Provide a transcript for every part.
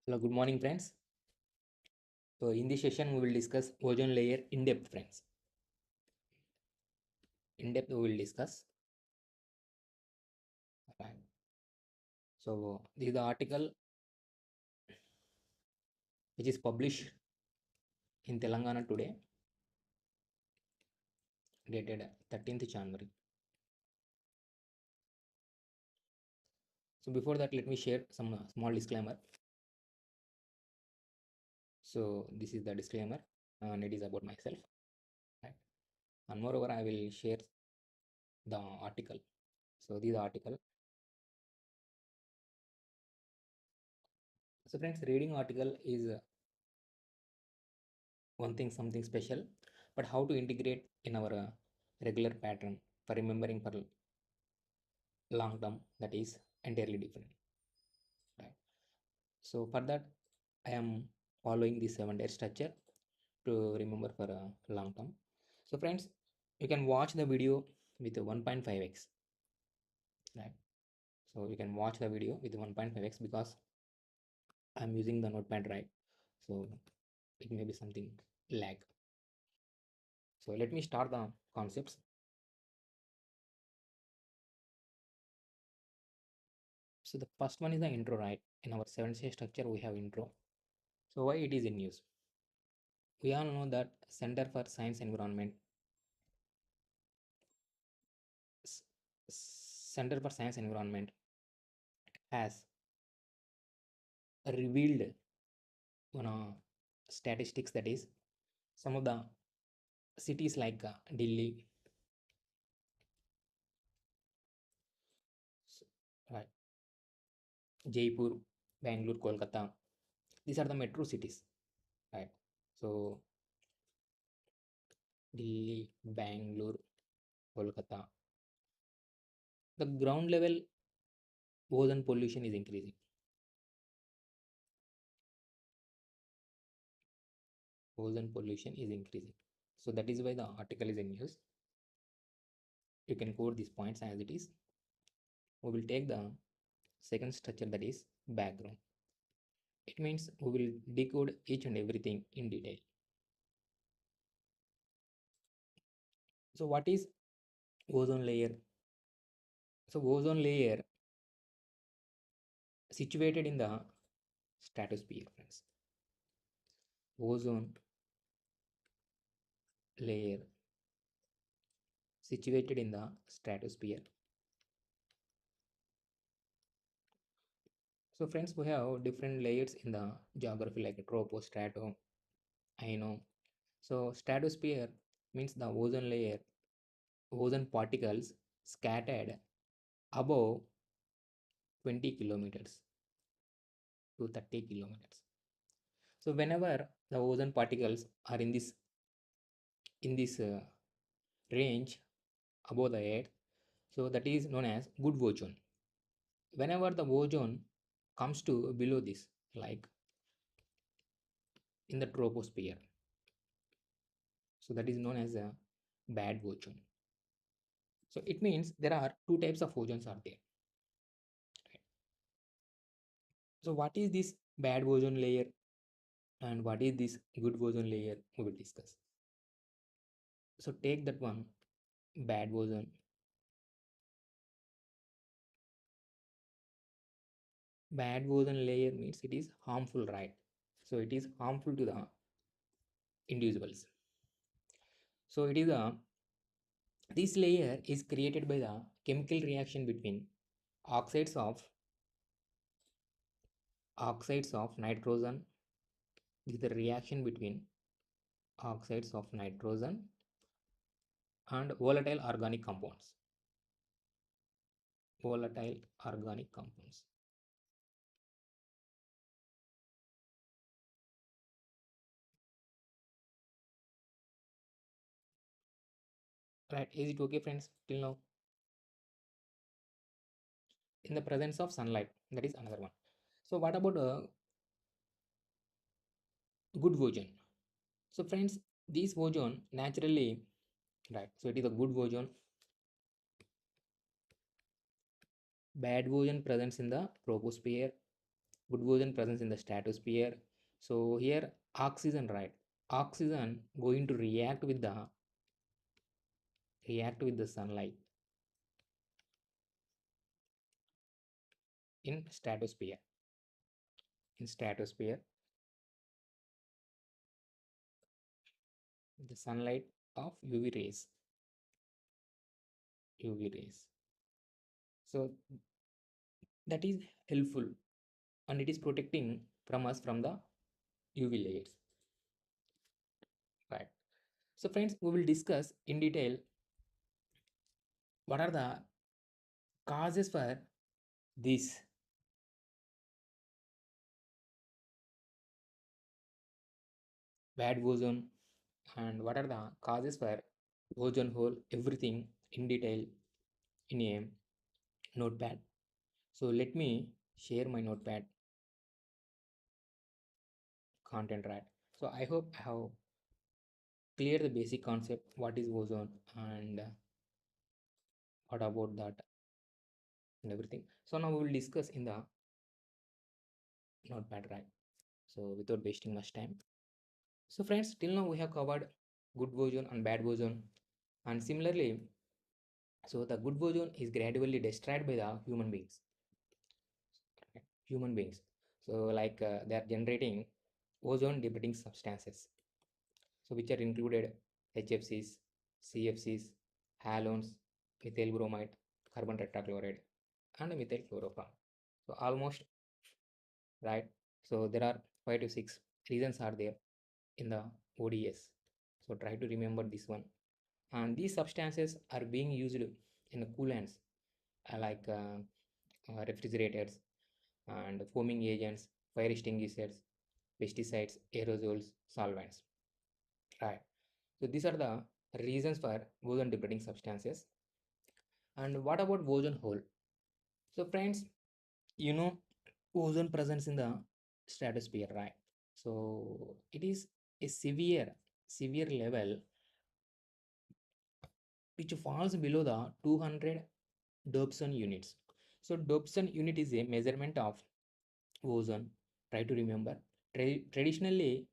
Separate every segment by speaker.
Speaker 1: Hello, good morning, friends. So, in this session, we will discuss ozone layer in depth, friends. In depth, we will discuss. Right. So, this is the article which is published in Telangana Today, dated 13th January. So, before that, let me share some small disclaimer. So, this is the disclaimer, and it is about myself. Right. And moreover, I will share the article. So, this article. So, friends, reading article is one thing, something special, but how to integrate in our regular pattern for remembering for long term, that is entirely different, right? So for that, I am following the 7 day structure to remember for a long term. So friends, you can watch the video with 1.5x, right? So you can watch the video with 1.5x because I'm using the notepad, right? So it may be something lag. So let me start the concepts. So the first one is the intro, right? In our 7 day structure we have intro. So why it is in use? We all know that Center for Science Environment S- Center for Science Environment has revealed one statistics, that is some of the cities like Delhi, right, Jaipur, Bangalore, Kolkata. These are the metro cities, right? So Delhi, Bangalore, Kolkata. The ground level ozone pollution is increasing. Ozone pollution is increasing. So that is why the article is in use. You can code these points as it is. We will take the second structure, that is background. It means we will decode each and everything in detail. So what is ozone layer? So ozone layer situated in the stratosphere, friends. Ozone layer situated in the stratosphere. So friends, we have different layers in the geography like tropostrato, iono. So stratosphere means the ozone layer, ozone particles scattered above 20 kilometers to 30 kilometers. So whenever the ozone particles are in this range above the earth, so that is known as good ozone. Whenever the ozone comes to below this, like in the troposphere, so that is known as a bad ozone. So it means there are two types of ozones are there. Right? So what is this bad ozone layer and what is this good ozone layer? We will discuss. So take that one, bad ozone. Bad ozone layer means it is harmful, right? So it is harmful to the individuals. So it is a this layer is created by the chemical reaction between oxides of nitrogen. This is the reaction between oxides of nitrogen and volatile organic compounds. Volatile organic compounds. Right? Is it okay, friends? Till now, in the presence of sunlight, that is another one. So what about good ozone? So friends, this ozone naturally, right? So it is a good ozone. Bad ozone presence in the troposphere. good ozone presence in the stratosphere. So here oxygen, right? Oxygen going to react with the sunlight in stratosphere. In stratosphere, the sunlight of UV rays. So that is helpful, and it is protecting from us from the UV layers, right? So friends, we will discuss in detail what are the causes for this bad ozone, and what are the causes for ozone hole, everything in detail in a notepad. So let me share my notepad content, right? So I hope I have clear the basic concept, what is ozone, and what about that and everything. So now we will discuss in the notepad, right? So without wasting much time. So friends, till now we have covered good ozone and bad ozone, and similarly, so the good ozone is gradually destroyed by the human beings. Human beings. So like they are generating ozone depleting substances. So which are included HFCs, CFCs, halones, methyl bromide, carbon tetrachloride, and methyl chloroform. So almost right. So there are 5 to 6 reasons are there in the ODS. So try to remember this one. And these substances are being used in the coolants like refrigerators and foaming agents, fire extinguishers, pesticides, aerosols, solvents. Right. So these are the reasons for ozone depleting substances. And what about ozone hole? So friends, you know ozone presence in the stratosphere, right? So it is a severe level which falls below the 200 Dobson units. So Dobson unit is a measurement of ozone. Try to remember. Traditionally,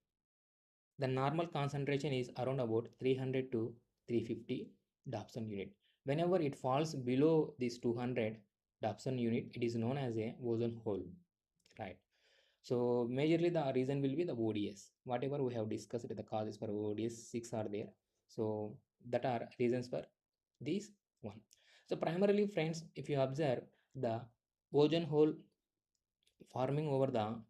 Speaker 1: the normal concentration is around about 300 to 350 Dobson unit. Whenever it falls below this 200 Dobson unit, it is known as a ozone hole, right? So majorly the reason will be the ODS. Whatever we have discussed, the causes for ODS, 6 are there. So that are reasons for these one. So primarily friends, if you observe the ozone hole forming over the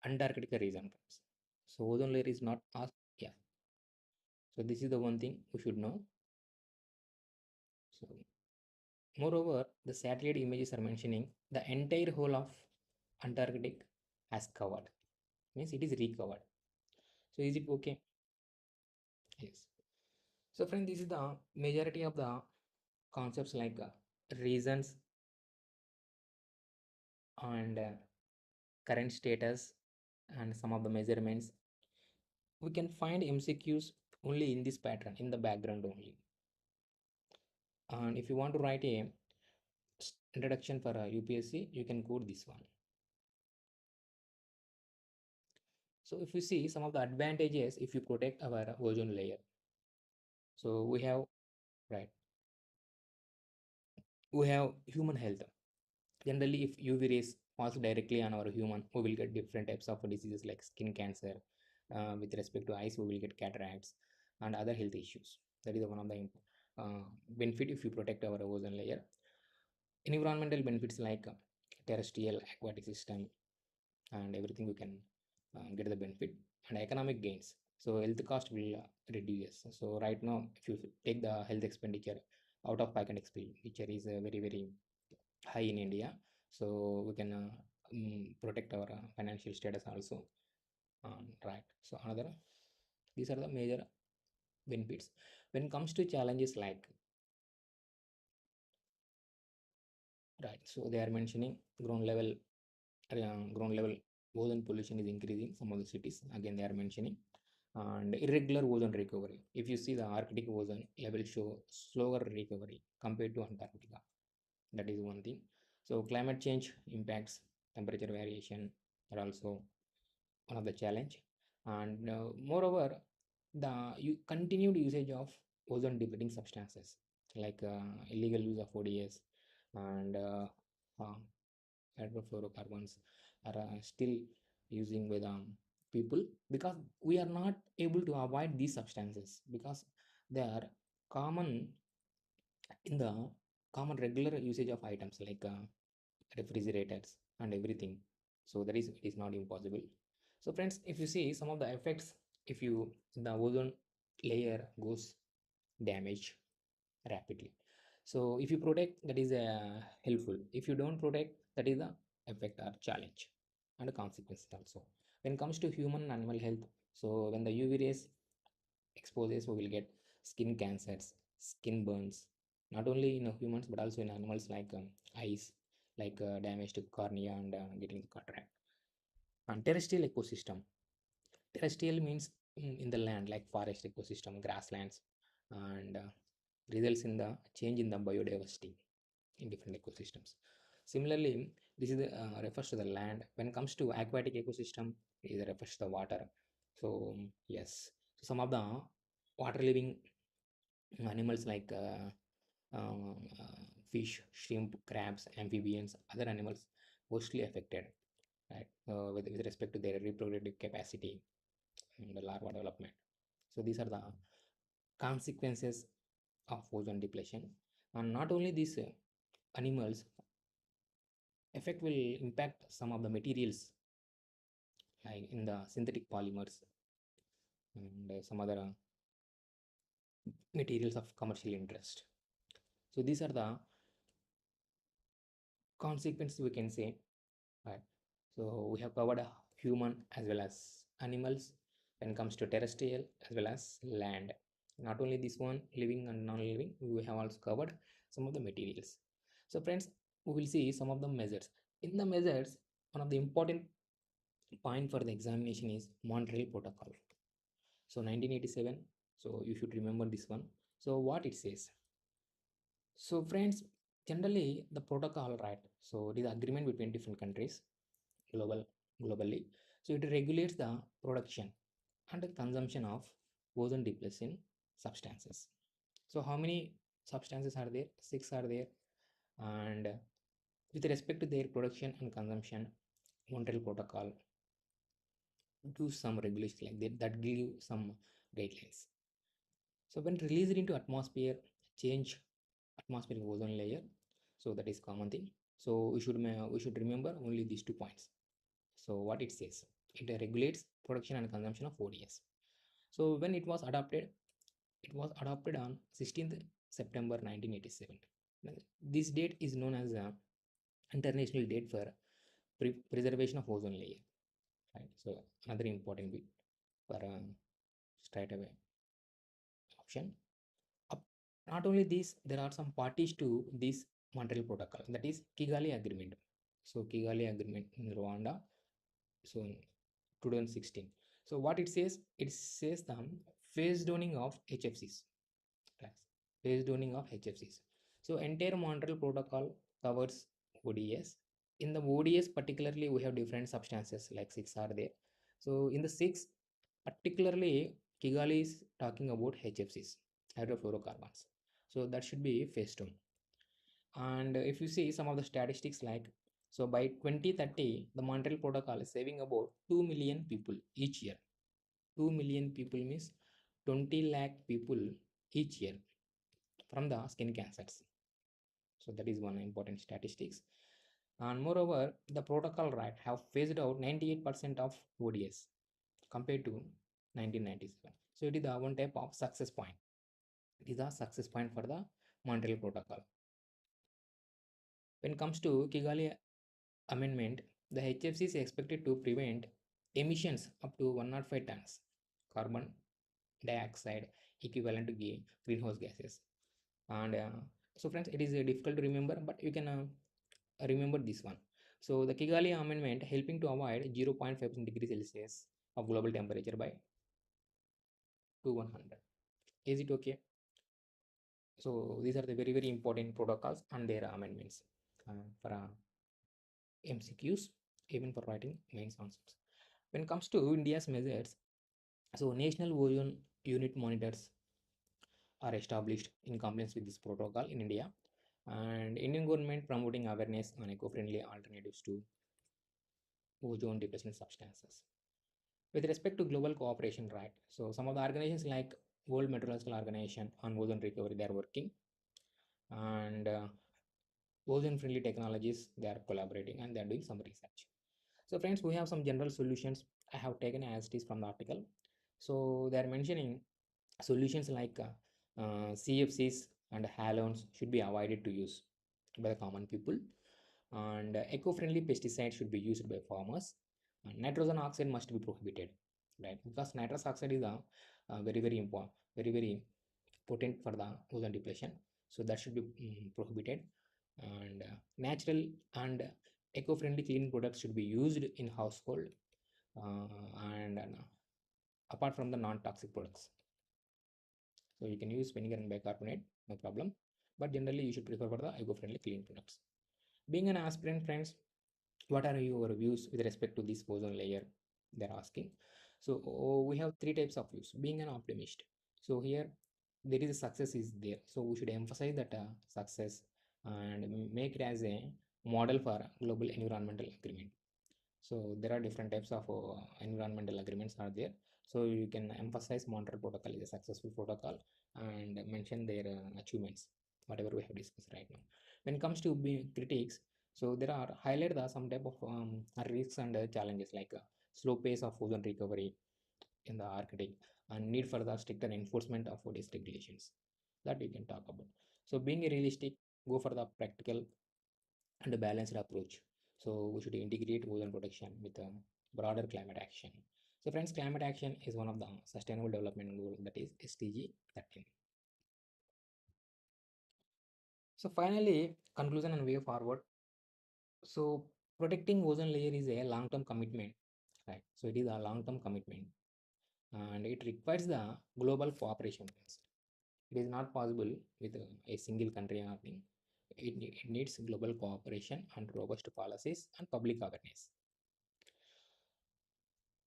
Speaker 1: Antarctica region. So ozone layer is not asked. Yeah. So this is the one thing we should know. So moreover, the satellite images are mentioning the entire whole of Antarctic has covered. Means it is recovered. So is it okay? Yes. So friend, this is the majority of the concepts like reasons and current status and some of the measurements. We can find MCQs only in this pattern, in the background only. And if you want to write a introduction for a UPSC, you can go this one. So if you see some of the advantages if you protect our ozone layer. So we have, right, we have human health. Generally, if UV rays falls directly on our human, we will get different types of diseases like skin cancer. With respect to eyes, we will get cataracts and other health issues. That is one of the benefit if you protect our ozone layer. Environmental benefits like terrestrial, aquatic system, and everything we can get the benefit, and economic gains. So health cost will reduce. So right now, if you take the health expenditure, out of pocket expenditure is very high in India. So we can protect our financial status also. Right. So another, these are the major benefits. When it comes to challenges like, right, so they are mentioning ground level ozone pollution is increasing some of the cities. Again, they are mentioning, and irregular ozone recovery. If you see the Arctic ozone level show slower recovery compared to Antarctica. That is one thing. So climate change impacts temperature variation are also one of the challenge. And moreover, the continued usage of ozone depleting substances like illegal use of ODS and uh, hydrofluorocarbons are still using with people, because we are not able to avoid these substances because they are common in the common regular usage of items like refrigerators and everything. So that is, it is not impossible. So friends, if you see some of the effects, if you the ozone layer goes damaged rapidly. So if you protect, that is helpful. If you don't protect, that is the effect or challenge and consequences also. When it comes to human and animal health, so when the UV rays exposes, we will get skin cancers, skin burns, not only in humans but also in animals like eyes, like damaged cornea and getting the cataract. And terrestrial ecosystem, terrestrial means in the land like forest ecosystem, grasslands, and results in the change in the biodiversity in different ecosystems. Similarly, this is refers to the land. When it comes to aquatic ecosystem, it refers to the water. So yes, so some of the water living animals like fish, shrimp, crabs, amphibians, other animals mostly affected, right? With respect to their reproductive capacity and the larva development. So these are the consequences of ozone depletion. And not only these animals, effect will impact some of the materials like in the synthetic polymers and some other materials of commercial interest. So these are the consequences we can say, right? So we have covered human as well as animals when it comes to terrestrial as well as land. Not only this one, living and non-living, we have also covered some of the materials. So friends, we will see some of the measures. In the measures, one of the important point for the examination is Montreal Protocol. So 1987, so you should remember this one. So what it says. So friends, generally the protocol, right? So it is agreement between different countries globally. So it regulates the production and the consumption of ozone depleting substances. So how many substances are there? Six are there. And with respect to their production and consumption, Montreal Protocol do some regulations like that give some guidelines. So when released into atmosphere, change atmospheric ozone layer. So that is common thing. So we should remember only these 2 points. So what it says, it regulates production and consumption of ODS. So when it was adopted on 16th September 1987. This date is known as a international date for preservation of ozone layer. Right. So another important bit for straight away option. Up, not only this, there are some parties to this Montreal Protocol, that is Kigali Agreement. So Kigali Agreement in Rwanda. So 2016. So what it says the phase downing of HFCs. Right? Phase downing of HFCs. So entire Montreal Protocol covers ODS. In the ODS particularly, we have different substances like six are there. So in the six, particularly Kigali is talking about HFCs, hydrofluorocarbons. So that should be phase down. And if you see some of the statistics like, so by 2030, the Montreal Protocol is saving about 2 million people each year. 2 million people means 20 lakh people each year from the skin cancers. So that is one important statistics. And moreover, the protocol right have phased out 98% of ODS compared to 1997. So it is the one type of success point. It is a success point for the Montreal Protocol. When it comes to Kigali Amendment, the HFC is expected to prevent emissions up to 105 tons carbon dioxide equivalent to greenhouse gases. And so friends, it is difficult to remember, but you can remember this one. So the Kigali Amendment helping to avoid 0.5 degrees Celsius of global temperature by 2100. Is it okay? So these are the very, very important protocols and their amendments for MCQs, even for writing main concepts. When it comes to India's measures, so national ozone unit monitors are established in compliance with this protocol in India, and Indian government promoting awareness on eco-friendly alternatives to ozone depletion substances. With respect to global cooperation, right? So some of the organizations like World Meteorological Organization on ozone recovery, they are working, and ozone-friendly technologies, they are collaborating and they are doing some research. So friends, we have some general solutions I have taken as it is from the article. So they are mentioning solutions like CFCs and halogens should be avoided to use by the common people, and eco-friendly pesticides should be used by farmers. Nitrogen oxide must be prohibited, right? Because nitrous oxide is a very, very important, very, very potent for the ozone depletion. So that should be prohibited. And natural and eco-friendly cleaning products should be used in household, and apart from the non-toxic products. So you can use vinegar and bicarbonate, no problem. But generally, you should prefer for the eco-friendly clean products. Being an aspirant, friends, what are your views with respect to this ozone layer? They're asking. So we have three types of views. Being an optimist. So here there is a success is there. So we should emphasize that success and make it as a model for global environmental agreement. So there are different types of environmental agreements are there. So you can emphasize Montreal Protocol is a successful protocol and mention their achievements, whatever we have discussed right now. When it comes to critics, so there are highlight the some type of risks and challenges like slow pace of ozone recovery in the Arctic and need for the stricter enforcement of these regulations that we can talk about. So being realistic, go for the practical and a balanced approach. So we should integrate ozone protection with a broader climate action. So friends, climate action is one of the sustainable development goal, that is SDG 13. So finally, conclusion and way forward. So protecting ozone layer is a long-term commitment, right? So it is a long-term commitment and it requires the global cooperation. It is not possible with a single country or thing. It needs global cooperation and robust policies and public awareness.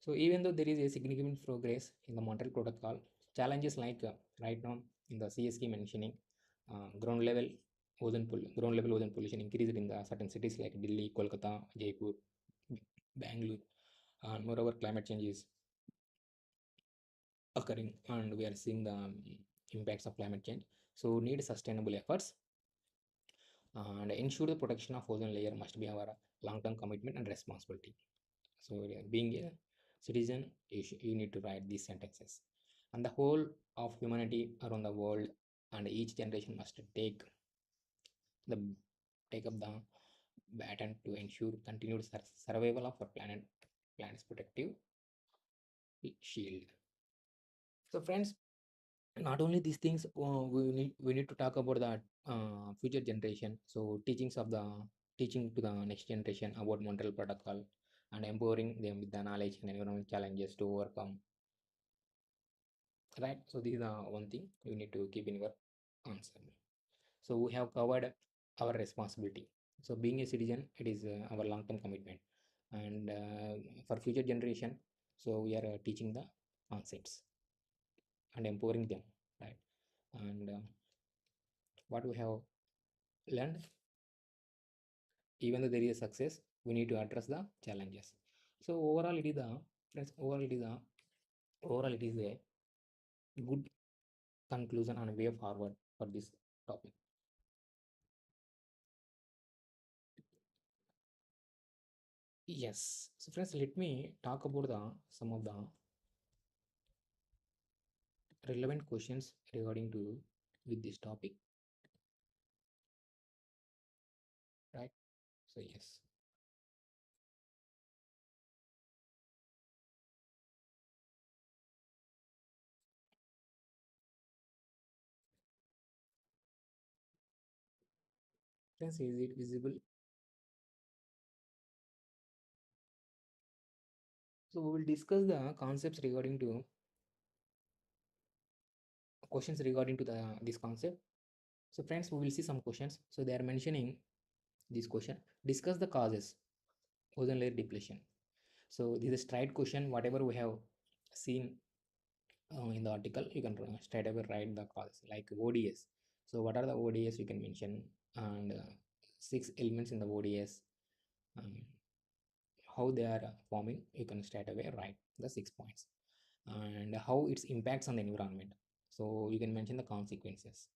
Speaker 1: So even though there is a significant progress in the Montreal Protocol, challenges like right now in the CSK mentioning ground level ozone pollution increased in the certain cities like Delhi, Kolkata, Jaipur, Bangalore, and moreover climate change is occurring, and we are seeing the impacts of climate change. So need sustainable efforts and ensure the protection of ozone layer must be our long-term commitment and responsibility. So being a citizen, you need to write these sentences. And the whole of humanity around the world and each generation must the take up the baton to ensure continued survival of our planet's protective shield. So friends, not only these things, we need to talk about the future generation. So teaching to the next generation about Montreal Protocol and empowering them with the knowledge and environmental challenges to overcome, right? So this is the one thing you need to keep in your answer. So we have covered our responsibility. So being a citizen, it is our long-term commitment, and for future generation, so we are teaching the concepts and empowering them, right? And what we have learned, even though there is a success, we need to address the challenges. So overall, it is the friends. Overall it is a good conclusion and way forward for this topic. Yes. So friends, let me talk about the some of the relevant questions regarding to with this topic, right? So yes, friends, is it visible? So we will discuss the concepts regarding to questions regarding to the this concept. So friends, we will see some questions. So they are mentioning this question: discuss the causes ozone layer depletion. So this is a straight question. Whatever we have seen in the article, you can straight away write the causes like ODS. So what are the ODS? You can mention, and six elements in the ODS. Um, how they are forming, you can straight away write the 6 points, and how its impacts on the environment. So you can mention the consequences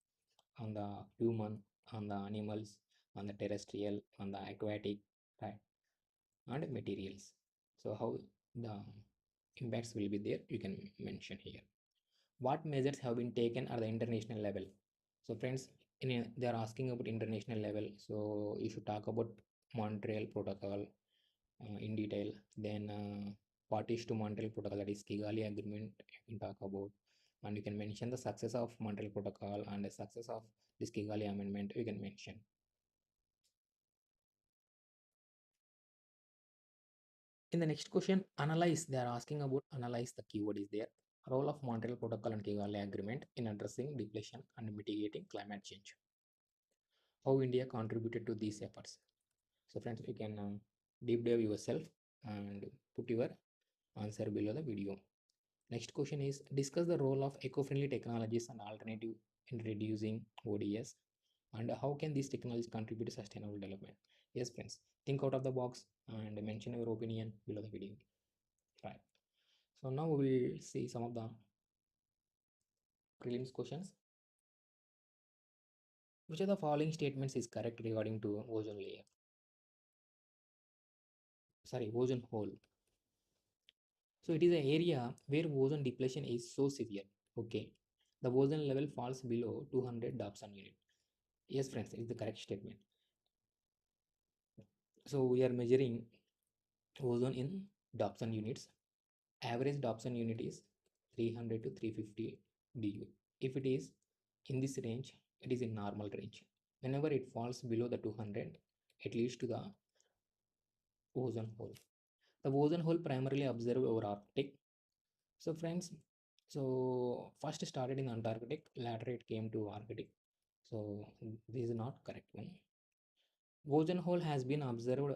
Speaker 1: on the human, on the animals, on the terrestrial, on the aquatic, right, and materials. So how the impacts will be there, you can mention here. What measures have been taken at the international level? So friends, they are asking about international level, so you should talk about Montreal Protocol in detail. Then parties to Montreal Protocol, that is Kigali Agreement, you can talk about, and you can mention the success of Montreal Protocol and the success of this Kigali Amendment, you can mention. In the next question, analyze, they are asking about analyze, the keyword is there. Role of Montreal Protocol and Kigali Agreement in addressing depletion and mitigating climate change. How India contributed to these efforts. So friends, you can deep dive yourself and put your answer below the video. Next question is discuss the role of eco-friendly technologies and alternative in reducing ODS, and how can these technologies contribute to sustainable development. Yes friends, think out of the box and mention your opinion below the video. Right. So now we will see some of the prelims questions. Which of the following statements is correct regarding to ozone layer? Sorry, ozone hole. So it is an area where ozone depletion is so severe. Okay. The ozone level falls below 200 Dobson unit. Yes, friends, it is the correct statement. So we are measuring ozone in Dobson units. Average Dobson unit is 300 to 350 DU. If it is in this range, it is in normal range. Whenever it falls below the 200, it leads to the ozone hole. The ozone hole primarily observed over Arctic. So friends, so first started in Antarctic, later it came to Arctic. So this is not correct one. Ozone hole has been observed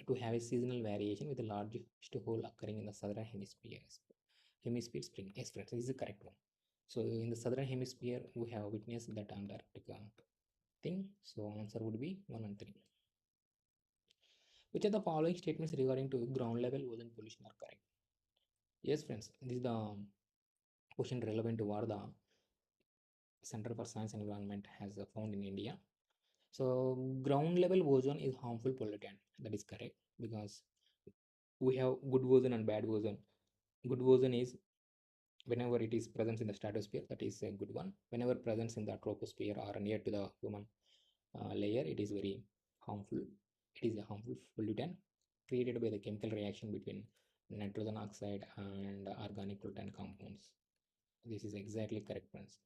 Speaker 1: to have a seasonal variation with the largest hole occurring in the southern hemisphere. Hemisphere spring. Yes, friends, this is the correct one. So in the southern hemisphere, we have witnessed that Antarctica thing. So answer would be 1 and 3. Which of the following statements regarding to ground level ozone pollution are correct? Yes, friends, this is the question relevant to what the Center for Science and Environment has found in India. So ground level ozone is harmful pollutant. That is correct, because we have good ozone and bad ozone. Good ozone is whenever it is present in the stratosphere, that is a good one. Whenever presence in the troposphere or near to the human layer, it is very harmful. It is a harmful pollutant created by the chemical reaction between nitrogen oxide and organic pollutant compounds. This is exactly correct, friends.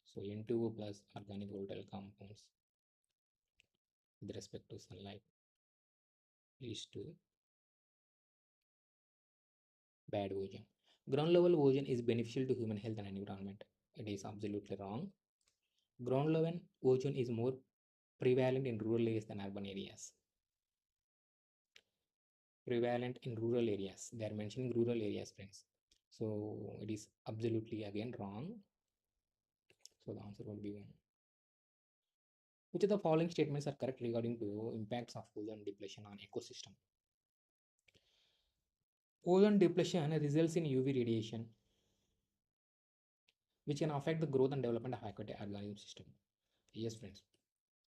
Speaker 1: So N2O plus organic volatile compounds with respect to sunlight leads to bad ozone. Ground level ozone is beneficial to human health and environment. It is absolutely wrong. Ground level ozone is more prevalent in rural areas than urban areas. Prevalent in rural areas. They are mentioning rural areas, friends. So it is absolutely again wrong. So the answer would be 1. Which of the following statements are correct regarding to impacts of ozone depletion on ecosystem? Ozone depletion results in UV radiation, which can affect the growth and development of aquatic organism system. Yes, friends.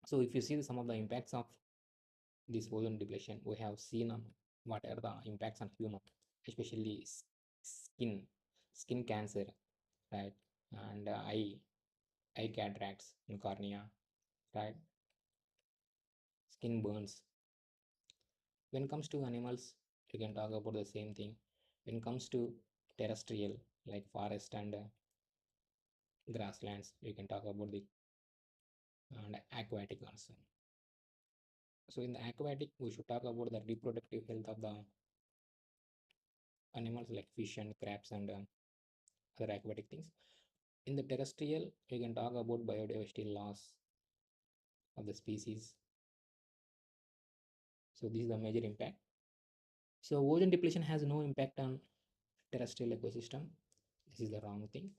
Speaker 1: So if you see some of the impacts of this ozone depletion, we have seen what are the impacts on human, especially skin, skin cancer, right, and eye cataracts in cornea, right, skin burns. When it comes to animals, you can talk about the same thing. When it comes to terrestrial, like forest and grasslands, you can talk about the and aquatic also. So in the aquatic, we should talk about the reproductive health of the animals like fish and crabs and other aquatic things. In the terrestrial, you can talk about biodiversity loss of the species. So this is the major impact. So ozone depletion has no impact on terrestrial ecosystem. This is the wrong thing.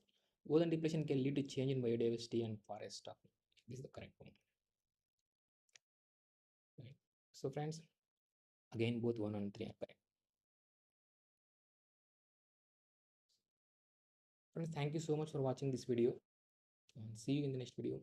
Speaker 1: Ozone depletion can lead to change in biodiversity and forest stock. This is the correct one. Right. So friends, again both 1 and 3 are correct. Friends, thank you so much for watching this video and see you in the next video.